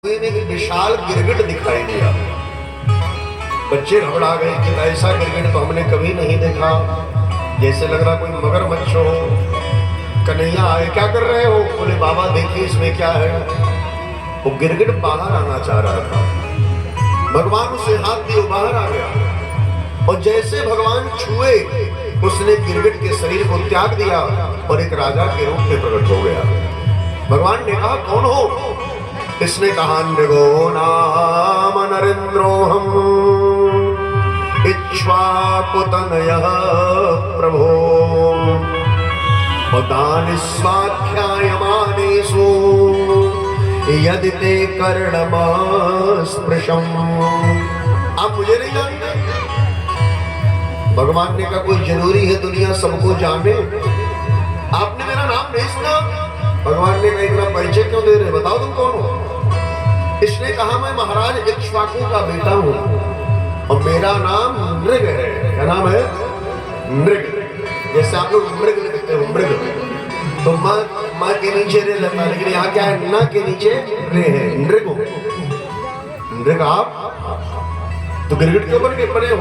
में एक विशाल गिरगिट दिखाई दिया। बच्चे घबरा गए कि ऐसा गिरगिट तो हमने कभी नहीं देखा, जैसे लग रहा कोई मगरमच्छ हो। कन्हैया आए, क्या कर रहे हो? बोले बाबा देखिए इसमें क्या है। वो गिरगिट बाहर आना चाह रहा था, भगवान उसे हाथ दिए बाहर आ गया और जैसे भगवान छुए उसने गिरगिट के शरीर को त्याग दिया और एक राजा के रूप में प्रकट हो गया। भगवान ने कहा कौन हो? इसने कहा नृगो नाम नरेंद्रोहम इक्ष्वाकुतनयः प्रभो पदानि स्वाख्यायमानेषु यदि ते कर्णमस्पृशम्। आप मुझे नहीं जानते? भगवान ने कहा कोई जरूरी है दुनिया सबको जाने? आपने मेरा नाम नहीं सुना? भगवान ने कहा इतना परिचय क्यों दे रहे, बताओ तुम कौन हो? इसने कहा मैं महाराज इक्ष्वाकु का बेटा हूं और मेरा नाम नृग है। क्या नाम है? नृग। जैसे आप लोग मृग लिखते हो, मृग तो माँ के नीचे रे लगता है, लेकिन यहाँ क्या है? ना के नीचे रे है, नृग। नृग आप तो गिरगिट के ऊपर के पड़े हो।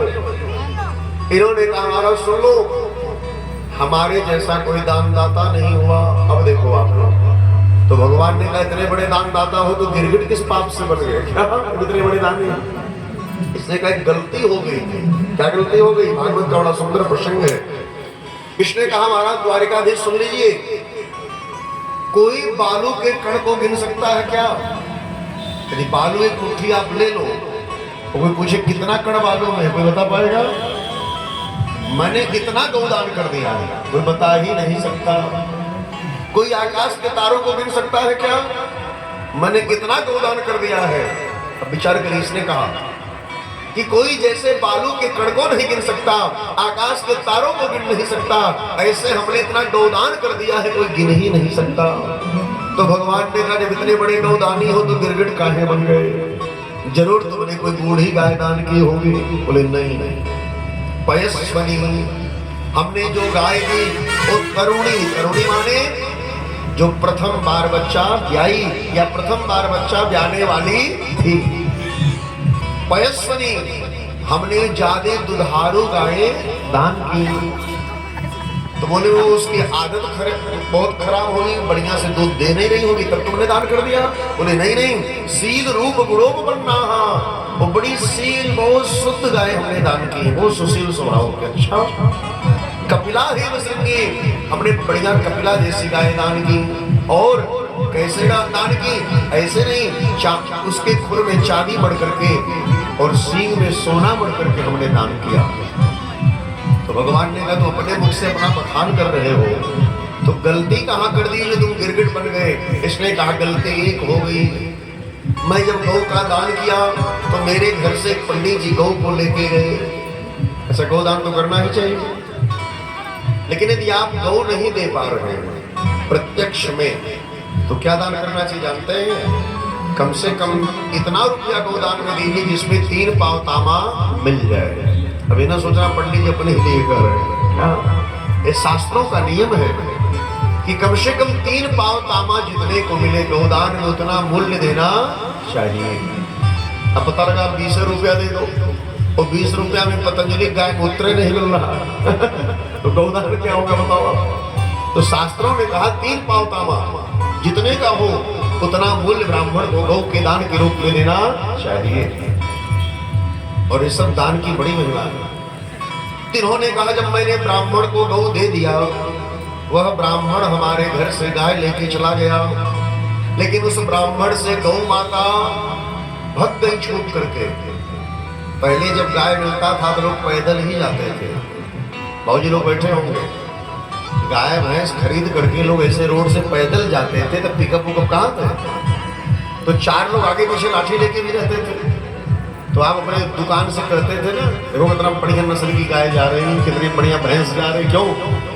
इन्होंने कहा महाराज सुन लो, हमारे जैसा कोई दानदाता नहीं हुआ। अब देखो आप लोग, तो भगवान ने कहा इतने बड़े दानदाता हो तो गिरगिट किस पाप से बन गए? क्या इतने बड़े दान नहीं? इसने कहा गलती हो गई। क्या गलती हो गई? भागवत का बड़ा सुंदर प्रसंग है। इसने कहा महाराज द्वारिकाधीश सुन लीजिए, कोई बालू के कण को गिन सकता है क्या? यदि बालू एक मुट्ठी आप ले लो तो कोई पूछे कितना कण बालू में, कोई बता पाएगा? मैंने कितना गौदान कर दिया है, कोई बता ही नहीं सकता। कोई आकाश के तारों को गिन सकता है क्या? मैंने कितना गौदान कर दिया है। अब विचार करिए, इसने कहा कि कोई जैसे बालू के कण को नहीं गिन सकता, आकाश के तारों को गिन नहीं सकता, ऐसे हमने इतना गौदान कर दिया है कोई गिन ही नहीं सकता। तो भगवान ने कहा जब इतने बड़े गौदानी हो तो गिरगिट काहे बन गए? जरूर तुमने कोई बूढ़ी गाय दान की होगी। बोले नहीं नहीं, पयस्वनी, हमने जो गाय दी वो तरुणी। तरुणी माने जो प्रथम बार बच्चा ब्याई या प्रथम बार बच्चा ब्याने वाली थी। पयस्वनी, हमने ज्यादा दुधारू गायें दान की। तो बोले वो उसकी आदत बहुत खराब होगी, बढ़िया से दूध दे नहीं रही होगी, तब तुमने दान कर दिया? बोले नहीं नहीं, सील रूप गुणों बनना, वो बड़ी सील बहुत शुद्ध गाय हमने दान की, बहुत सुशील स्वभाव के। अच्छा, कपिला हेम श्रृंगी, हमने बढ़िया कपिला जैसी गाय दान की। और कैसे दान की? ऐसे नहीं, उसके खुर में चांदी बढ़ करके और सींग में सोना बढ़ करके हमने दान किया। तो भगवान ने कहा तो अपने मुख से अपना बखान कर रहे हो, तो गलती कहाँ कर दी जो तुम गिरगिट बन गए? इसने कहा गलती एक हो गई, मैं जब गौ का दान किया तो मेरे घर से पंडित जी गौ को लेके गए। ऐसा गौदान तो करना ही चाहिए, लेकिन यदि आप गौ नहीं दे पा रहे हैं प्रत्यक्ष में तो क्या दान करना चाहिए जानते हैं? कम से कम इतना रुपया गौदान में दीजिए जिसमें 3 पाव तामा मिल जाए। अभी ना सोचना पंडित जी अपने लिए कर रहे हैं, ये शास्त्रों का नियम है कि कम से कम 3 पाव तामा जितने को मिले गौदान में उतना मूल्य देना चाहिए। अब पता लगा 20 रुपया दे दो और 20 रुपया में पतंजलि गाय मूत्र नहीं मिल रहा तो गौदान क्या होगा बताओ? तो शास्त्रों ने कहा 3 पाव तामा जितने का हो उतना मूल्य ब्राह्मण को गौ के दान के रूप में देना चाहिए। और इस सब दान की बड़ी महिमा है। इन्होंने कहा जब मैंने ब्राह्मण को गौ दे दिया, वह ब्राह्मण हमारे घर से गाय लेके चला गया, लेकिन उस ब्राह्मण से गौ माता भग गई छूट करके। पहले जब गाय मिलता था तो लोग पैदल ही जाते थे, बाबूजी लोग बैठे होंगे, गाय भैंस खरीद करके लोग ऐसे रोड से पैदल जाते थे, तब पिकअप उकअप कहाँ थे? तो 4 लोग आगे पीछे लाठी लेके भी रहते थे। तो आप अपने दुकान से कहते थे ना, देखो कितना बढ़िया नस्ल की गाय जा रही, कितनी बढ़िया भैंस जा रही। क्यों?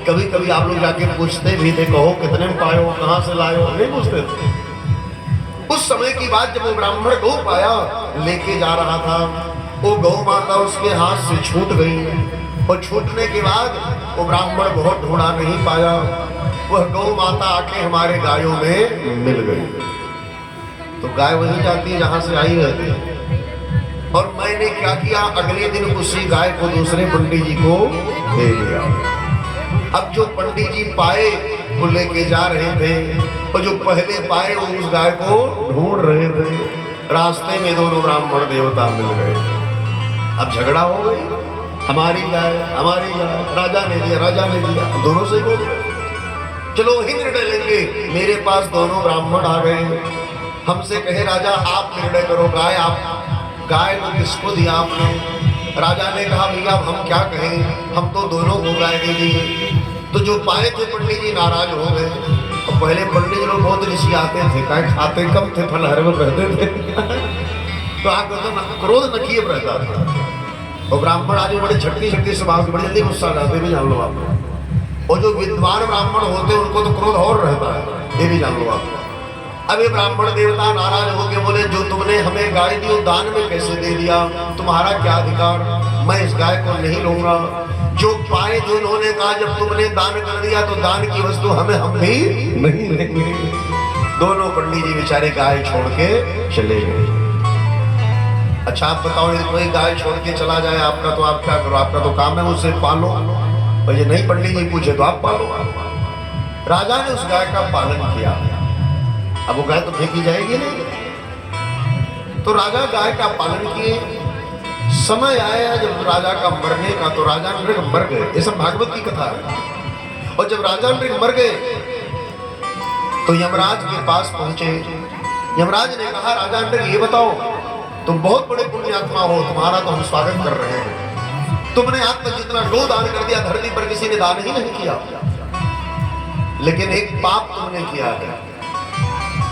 कभी कभी आप लोग जाके पूछते भी थे, कहो कितने में पाए हो, कहाँ से लाए हो? नहीं पूछते थे। उस समय की बात जब वो ब्राह्मण गौ पाया लेके जा रहा था, वो गौ माता उसके हाथ से छूट गई और छूटने के बाद वो ब्राह्मण बहुत ढूंढा नहीं पाया, वह गौ माता आके हमारे गायों में मिल गई। तो गाय वहीं जाती है जहां से आई रहती है। और मैंने क्या किया, अगले दिन उसी गाय को दूसरे पंडित जी को दे दिया। अब जो पंडित जी पाए वो लेके जा रहे थे, और जो पहले पाए वो उस गाय को ढूंढ रहे थे। रास्ते में दोनों ब्राह्मण देवता मिल गए। अब झगड़ा हो गई, हमारी गाय, राजा ने दिया, राजा ने दिया, दोनों से बोल गए। चलो वही निर्णय लेंगे। मेरे पास दोनों ब्राह्मण आ गए, हमसे कहे राजा आप निर्णय करो, गाय को किसको दिया आपने? राजा ने कहा भैया हम क्या कहें, हम तो दोनों को गाय दे दी। तो जो पाए थे पंडित जी नाराज हो गए। और पहले पंडित लोग बहुत ऋषि आते थे, काय खाते कम थे, फल हर में रहते थे तो आप क्रोध न किए रहता था। और ब्राह्मण आदमी बड़े झटकी स्वभाव के, बड़े जल्दी गुस्सा डालते भी जान लो आप। और जो विद्वान ब्राह्मण होते हैं उनको तो क्रोध और रहता है, ये भी जान लो आप। अब ये ब्राह्मण देवता नाराज होके बोले जो तुमने हमें गाय दी दान में कैसे दे दिया, तुम्हारा क्या अधिकार, मैं इस गाय को नहीं लूंगा। जो पाए जो उन्होंने कहा जब तुमने दान कर दिया तो दान की वस्तु हम भी नहीं लेंगे। दोनों पंडित जी बेचारे गाय छोड़ के चले गए। अच्छा आप बताओ, कोई गाय छोड़ के चला जाए आपका, तो आप क्या करो? आपका तो काम है उसे पालो, और ये नहीं पंडित जी पूछे तो आप पालो। राजा ने उस गाय का पालन किया। अब वो गाय तो फेंकी जाएगी नहीं, तो राजा गाय का पालन किए। समय आया जब राजा का मरने का, तो राजा नृग मर गए। ये सब भागवत की कथा है। और जब राजा नृग मर गए तो यमराज के पास पहुंचे। यमराज ने कहा राजा नृग ये बताओ, तुम बहुत बड़े पुण्यात्मा हो, तुम्हारा तो हम स्वागत कर रहे हैं। तुमने आज तक जितना लो दान कर दिया, धरती पर किसी ने दान ही नहीं किया, लेकिन एक पाप तुमने किया है।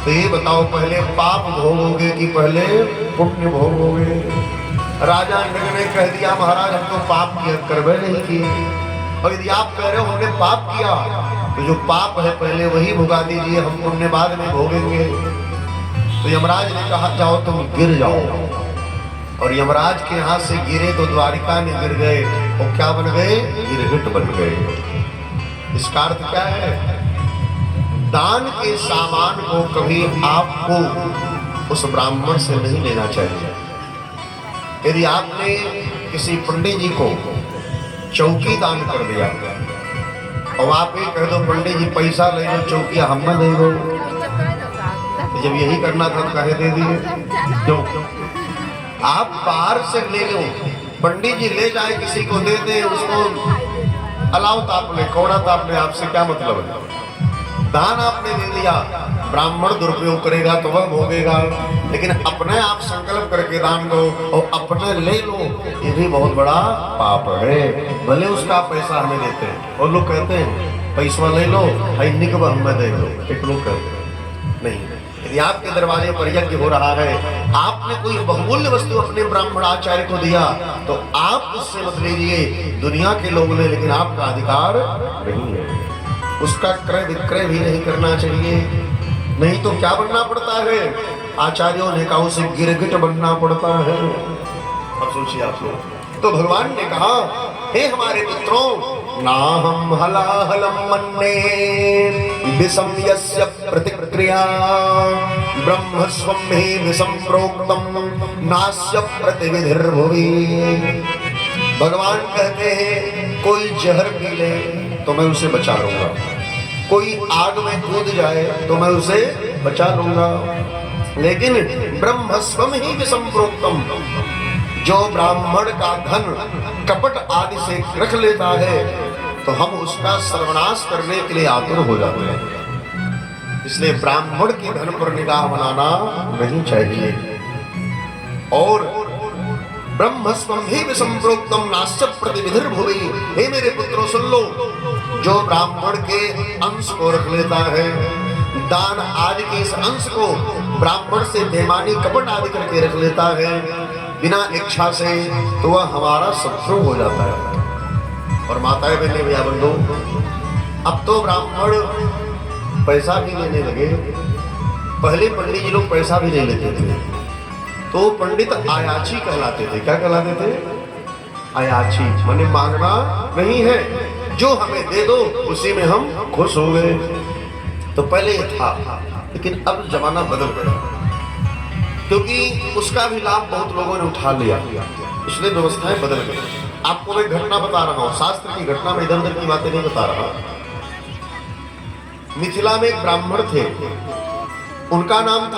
तो ये बताओ पहले पाप भोगोगे कि पहले पुण्य भोगोगे? राजा नृग ने कह दिया महाराज हम तो पाप किया करवे नहीं किए, और यदि आप कह रहे हो हमने पाप किया तो जो पाप है पहले वही भुगा दीजिए, हम पुण्य बाद में भोगेंगे। तो यमराज ने कहा जाओ तुम गिर जाओ। और यमराज के हाथ से गिरे तो द्वारिका में गिर गए, और क्या बन गए? गिरगिट बन गए। इसका अर्थ क्या है? दान के सामान को कभी आपको उस ब्राह्मण से नहीं लेना चाहिए। यदि आपने किसी पंडित जी को चौकी दान कर दिया और आप ये कह दो पंडित जी पैसा ले लो, चौकी हम दे दो, जब यही करना था तो कहे दे दिए क्यों? आप बाहर से ले लो, पंडित जी ले जाए किसी को दे दे, उसको अलाव तापने कौड़ा तापने, आपसे क्या मतलब है? दान आपने दे दिया, ब्राह्मण दुरुपयोग करेगा तो वह भोगेगा, लेकिन अपने आप संकल्प करके दान दो और अपने ले लो, ये भी बहुत बड़ा पाप है। भले उसका पैसा हमें देते हैं, और लोग कहते हैं पैसा ले लो निकब हमें दे दो, एक लोग कहते हैं नहीं। यदि आपके दरवाजे पर यज्ञ हो रहा है, आपने कोई बहुमूल्य वस्तु अपने ब्राह्मण आचार्य को दिया, तो आप उससे मत लीजिए, दुनिया के लोग ले, लेकिन आपका अधिकार नहीं है। उसका क्रय विक्रय भी नहीं करना चाहिए, नहीं तो क्या बनना पड़ता है? आचार्यों ने कहा उसे गिरगिट बनना पड़ता है। अब सोचिए आप लोग। तो भगवान ने कहा हे हमारे पुत्रों, ना हम हलाहलम मन्ने विषम यस्य प्रतिक्रिया ब्रह्मस्वं हि विषम प्रोक्तम नास्य प्रतिविधिर्भुवि। भगवान कहते हैं कोई जहर पी ले तो मैं उसे बचा लूंगा, कोई आग में कूद जाए तो मैं उसे बचा लूंगा, लेकिन ब्रह्मस्वं हि विषम प्रोक्तम, जो ब्राह्मण का धन कपट आदि से रख लेता है तो हम उसका सर्वनाश करने के लिए आतुर हो जाते हैं। इसलिए ब्राह्मण के धन पर निगाह बनाना नहीं चाहिए। और ब्रह्मस्वं हि विषम प्रोक्तम नास्य प्रतिविधिर्भुवि। हे मेरे पुत्रों सुन लो, जो ब्राह्मण के अंश को रख लेता है, दान आदि के इस अंश को ब्राह्मण से बेईमानी कपट आदि करके रख लेता है बिना इच्छा से, तो वह हमारा शत्रु हो जाता है। और माताएं बहनें भैया बंधु, अब तो ब्राह्मण पैसा भी लेने लगे। पहले पंडित जी लोग पैसा भी नहीं लेते थे, तो पंडित आयाची कहलाते थे। क्या कहलाते थे? आयाची, माने मांगना नहीं है, जो हमें दे दो उसी में हम खुश हो गए। तो पहले ये था, लेकिन अब जमाना बदल गया। क्योंकि उसका भी लाभ बहुत लोगों ने उठा लिया, इसलिए व्यवस्थाएं बदल गई। आपको मैं घटना बता रहा हूं, शास्त्र की घटना में, इधर उधर की बातें नहीं बता रहा। मिथिला में एक ब्राह्मण थे, उनका नाम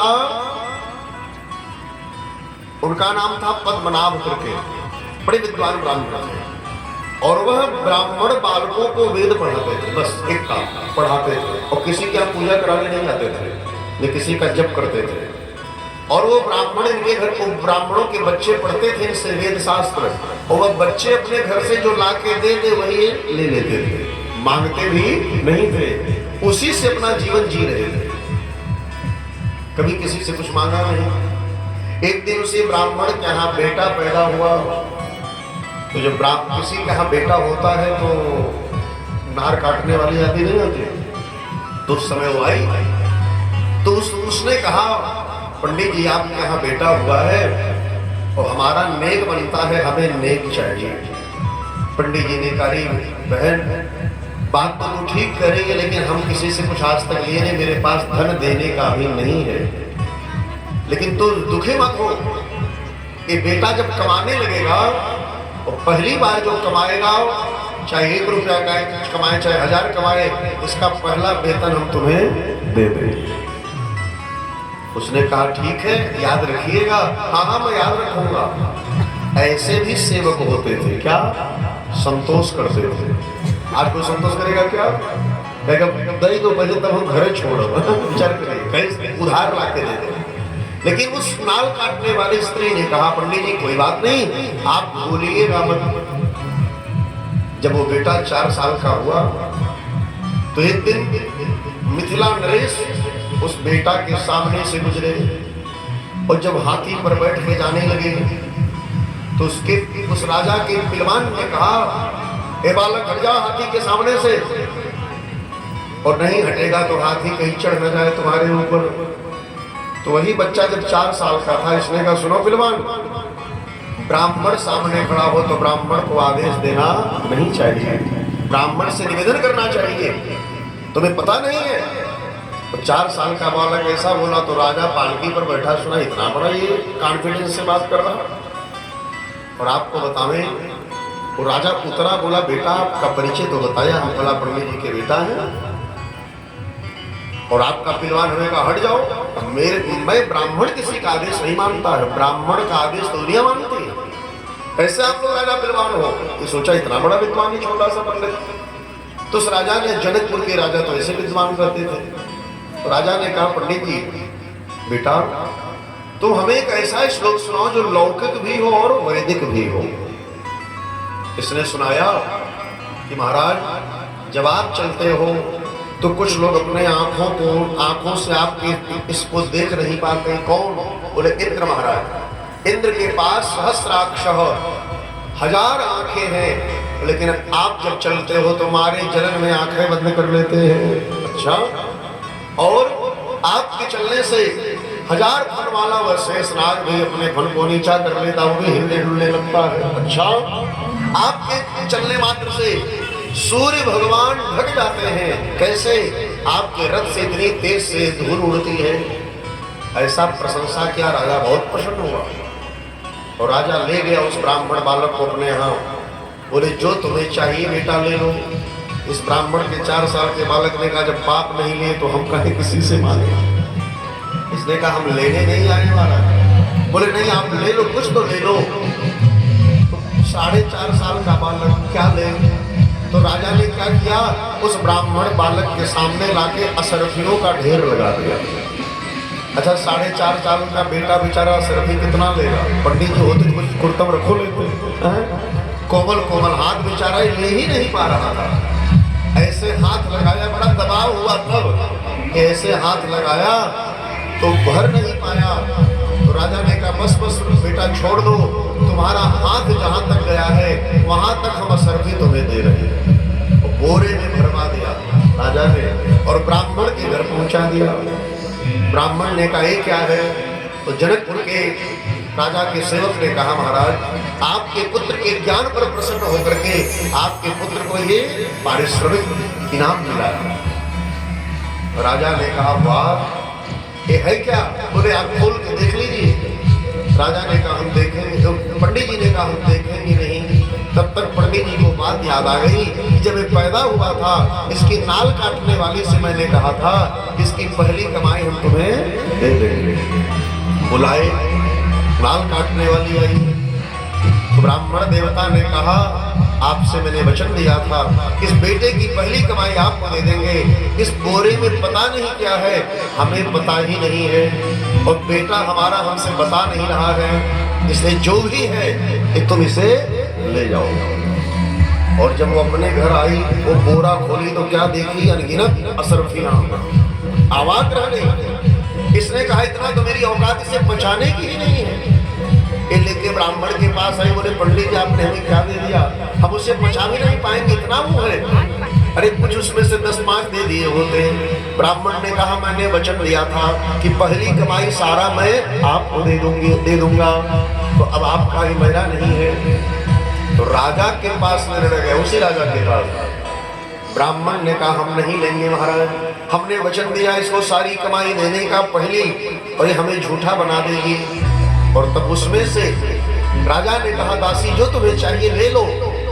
था पद्मनाभ करके, बड़े विद्वान ब्राह्मण थे। और वह ब्राह्मण बालकों को वेद पढ़ाते थे, बस एक काम पढ़ाते थे, और किसी की आप पूजा कराने नहीं जाते थे, न किसी का जप करते थे। और वो ब्राह्मण इनके घर को, ब्राह्मणों के बच्चे पढ़ते थे इनसे वेद शास्त्र, और वह बच्चे अपने घर से जो ला के दे वही ले लेते थे, मांगते भी नहीं थे, उसी से अपना जीवन जी रहे थे, कभी किसी से कुछ मांगा नहीं। एक दिन उसी ब्राह्मण के यहाँ बेटा पैदा हुआ, तो जब किसी के यहाँ बेटा होता है तो नार काटने वाली आती नहीं होती, तो उस समय वो आई, तो उसने कहा पंडित जी आपके यहाँ बेटा हुआ है और हमारा नेक बनता है, हमें नेक चाहिए। पंडित जी ने कहा बहन बात तो तू ठीक करेंगे, लेकिन हम किसी से कुछ आज तक लिए नहीं, मेरे पास धन देने का भी नहीं है, लेकिन तू दुखी मत हो, कि बेटा जब कमाने लगेगा और पहली बार जो कमाएगा, चाहे 1 रुपया का कमाए चाहे 1000 कमाए, इसका पहला वेतन हम तुम्हें दे देंगे। उसने कहा ठीक है, याद रखिएगा। हाँ मैं याद रखूंगा। ऐसे भी सेवक होते थे, क्या संतोष करते थे। आज कोई संतोष करेगा क्या? कहेगा दही तो पहले तब हम घर छोड़ो, विचार करिए, कहीं उधार ला के दे दे। लेकिन उस नाल काटने वाली स्त्री ने कहा पंडित जी कोई बात नहीं, आप बोलिएगा मत। जब वो बेटा 4 साल का हुआ तो एक दिन मिथिला नरेश उस बेटा के सामने से गुजरे, और जब हाथी पर बैठ के जाने लगे तो उस राजा के पिलवान ने कहा ए बालक हट जा हाथी के सामने से, और नहीं हटेगा तो हाथी कहीं चढ़ न जाए तुम्हारे ऊपर। तो वही बच्चा जब 4 साल का था, इसने कहा सुनो पिलवान, ब्राह्मण सामने खड़ा हो तो ब्राह्मण को आदेश देना नहीं चाहिए, ब्राह्मण से निवेदन करना चाहिए, तुम्हें पता नहीं है। तो 4 साल का बालक ऐसा बोला तो राजा पालकी पर बैठा सुना, इतना बड़ा ये कॉन्फिडेंस से बात कर रहा। और आपको बतावें, वो राजा उतरा, बोला बेटा आपका परिचय तो बताया, हम बोला पंडित जी के बेटा है, और आपका पिलवान होगा हट जाओ। मैं ब्राह्मण किसी का आदेश नहीं मानता है, ब्राह्मण का आदेश तो दुनिया मानती है, ऐसे आप लोग राजा पिलवान हो। ये सोचा इतना बड़ा विद्वान ही छोटा सा पंडित। तो उस राजा ने, जनकपुर के राजा तो ऐसे विद्वान करते थे, तो राजा ने कहा पंडित जी बेटा तुम हमें एक ऐसा श्लोक सुनाओ जो लौकिक भी हो और वैदिक भी हो। इसने सुनाया कि महाराज जब आप चलते हो तो कुछ लोग अपने आंखों से आपके इसको देख नहीं पाते। कौन? बोले इंद्र महाराज। इंद्र के पास सहस्राक्ष 1000 आंखें हैं, लेकिन आप जब चलते हो तो हमारे जलन में आंखें बंद कर लेते हैं। अच्छा, और आपके चलने से 1000 फन वाला वह शेषनाग भी अपने फन को नीचा कर लेता, वो भी हिलने डुलने लगता है। अच्छा, आपके चलने मात्र से सूर्य भगवान ढक जाते हैं। कैसे? आपके रथ से इतनी तेज से धूल उड़ती है। ऐसा प्रशंसा किया, राजा बहुत प्रसन्न हुआ और राजा ले गया उस ब्राह्मण बालक को अपने यहाँ। बोले जो तुम्हें चाहिए बेटा ले लो। इस ब्राह्मण के 4 साल के बालक ने कहा जब बाप नहीं ले तो हम कहीं किसी से मांगे। इसने कहा हम लेने नहीं आने वाला। बोले नहीं आप ले लो, कुछ तो ले लो। तो 4.5 साल का बालक क्या ले? तो राजा ने क्या किया, उस ब्राह्मण बालक के सामने लाके असरफियों का ढेर लगा दिया। अच्छा, 4.5 साल का बेटा बेचारा असरफी कितना लेगा? पंडित जी होते तो कुछ कुर्तम रखो लेते। कोमल कोमल हाथ बेचारा ले ही नहीं पा रहा था। ऐसे हाथ लगाया, बड़ा दबाव हुआ, तब ऐसे हाथ लगाया तो भर नहीं पाया। तो राजा ने कहा बस बस बेटा छोड़ दो, तुम्हारा हाथ जहां तक गया है वहां तक हम असरफी तुम्हें दे रहे हैं। तो बोरे में भरवा दिया राजा ने और ब्राह्मण के घर पहुंचा दिया। ब्राह्मण ने कहा ये क्या है? तो जनकपुर के राजा के सेवक ने कहा महाराज आपके पुत्र के ज्ञान पर प्रसन्न होकर के आपके पुत्र को ये पारिश्रमिक इनाम मिला। राजा ने कहा वाह ये है क्या? बोले आप खोल के देख लीजिए। राजा ने कहा हम देखेंगे, तो पंडित जी ने कहा हम देखेंगे नहीं। तब तक पंडित जी को बात याद आ गई कि जब ये पैदा हुआ था इसकी नाल काटने वाली से मैंने कहा था इसकी पहली कमाई हम तुम्हें दे देंगे। बुलाए, नाल काटने वाली आई तो ब्राह्मण देवता ने कहा आपसे मैंने वचन दिया था इस बेटे की पहली कमाई आपको दे देंगे। इस बोरे में पता नहीं क्या है, हमें पता ही नहीं है और बेटा हमारा हमसे बता नहीं रहा है, इसलिए जो भी है कि तुम इसे ले जाओ। और जब वो अपने घर आई वो बोरा खोली तो क्या देखी, अनगिनत असरफियां, आवाज रह गई। इसने कहा इतना तो मेरी औकात इसे बचाने की ही नहीं है। ये लेके ब्राह्मण के पास आई, बोले पंडित जी आपने हमें क्या दे दिया, हम उसे बचा भी नहीं पाएंगे, इतना मुंह है। अरे कुछ उसमें से 10-5 दे दिए होते। ब्राह्मण ने कहा मैंने वचन दिया था कि पहली कमाई सारा मैं आपको दे दूंगा, तो अब आपका ही मेरा नहीं है। तो राजा के पास निर्णय गया, उसी राजा के पास। ब्राह्मण ने कहा हम नहीं लेंगे महाराज, हमने वचन दिया इसको सारी कमाई देने का पहली, और ये हमें झूठा बना देगी। और तब उसमें से राजा ने कहा दासी जो तुम्हें चाहिए ले लो,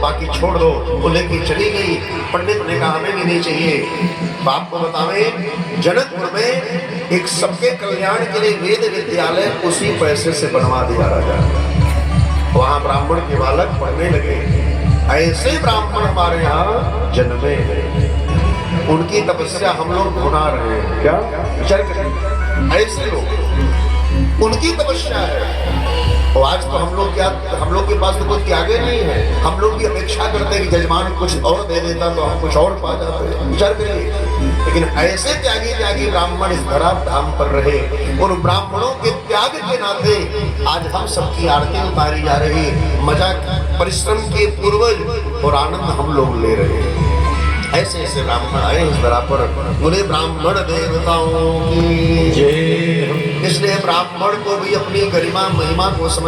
बाकी छोड़ दो। वो लेके चली गई। पंडित ने कहा हमें भी नहीं चाहिए। बाप को बतावे जनकपुर में एक सबके कल्याण के लिए वेद विद्यालय उसी पैसे से बनवा दिया राजा। वहां ब्राह्मण के बालक पढ़ने लगे। ऐसे ब्राह्मण हमारे यहाँ जन्मे, उनकी तपस्या हम लोग भुना रहे हैं। क्या विचार करें, ऐसे लोग उनकी तपस्या है। और आज तो हम लोग के पास तो कुछ त्यागे नहीं है। हम लोग भी अपेक्षा करते हैं कि जजमान कुछ और दे देता तो हम कुछ और पा जाते। विचार करिए, लेकिन ऐसे त्यागी ब्राह्मण इस धरा धाम पर रहे। और ब्राह्मणों के त्याग के नाते आज हम सबकी आरती उतारी जा रही, मजा परिश्रम के पूर्वज और आनंद हम लोग ले रहे हैं। ऐसे ऐसे ब्राह्मण आए इस धरा पर, बोले ब्राह्मण देवताओं की जय। इसलिए ब्राह्मण को भी अपनी गरिमा महिमा को समझ